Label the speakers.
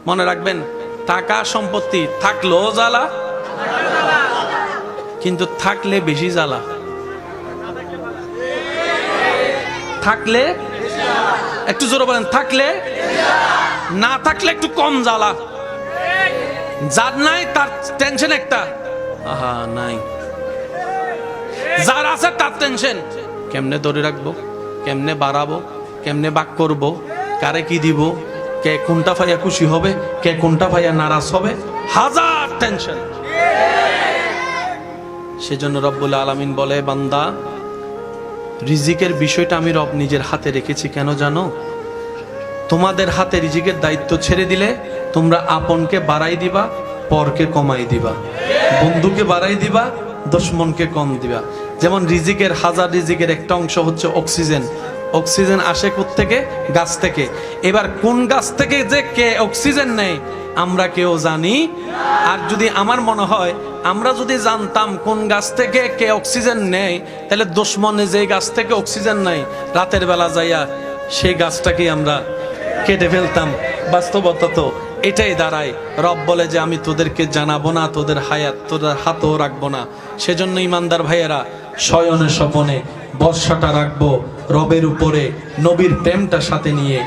Speaker 1: মনে রাখবেন, টাকা সম্পত্তি থাকলেও জ্বালা, কিন্তু থাকলে বেশি জ্বালা। থাকলে একটু জোরে বলেন, থাকলে, না থাকলে একটু কম জ্বালা। যার নাই তার টেনশন একটা, আহা নাই। যার আছে তার টেনশন, কেমনে ধরে রাখবো, কেমনে বাড়াবো, কেমনে বাক করবো, কারে কি দিব, কে কোনটা পাইয়া খুশি হবে, কে কোনটা পাইয়া নারাজ হবে, হাজার টেনশন। সেজন্য রব্বুল আলামিন বলে, বান্দা রিজিকের বিষয়টা আমি রব নিজের হাতে রেখেছি। কেন জানো? তোমাদের হাতে রিজিকের দায়িত্ব ছেড়ে দিলে তোমরা আপনকে বাড়াই দিবা, পরকে কমাই দিবা, বন্ধুকে বাড়াই দিবা, দুশমনকে কম দিবা। যেমন রিজিকের, হাজার রিজিকের একটা অংশ হচ্ছে অক্সিজেন। অক্সিজেন আসে কোত্থেকে? গাছ থেকে। এবার কোন গাছ থেকে যে কে অক্সিজেন নেয় আমরা কেউ জানি। আর যদি আমার মনে হয় আমরা যদি জানতাম কোন গাছ থেকে কে অক্সিজেন নেয়, তাহলে দুশমনে যে গাছ থেকে অক্সিজেন নেয় রাতের বেলা যাইয়া সেই গাছটাকে আমরা কেটে ফেলতাম। বাস্তবতা তো এটাই দাঁড়ায়। রব বলে যে আমি তোদেরকে জানাবো না, তোদের হায়াত তোদের হাতও রাখবো না। সেজন্য ইমানদার ভাইয়েরা, শয়নে স্বপনে বর্ষাটা রাখবো রবের উপরে, নবীর প্রেমটা সাথে নিয়ে।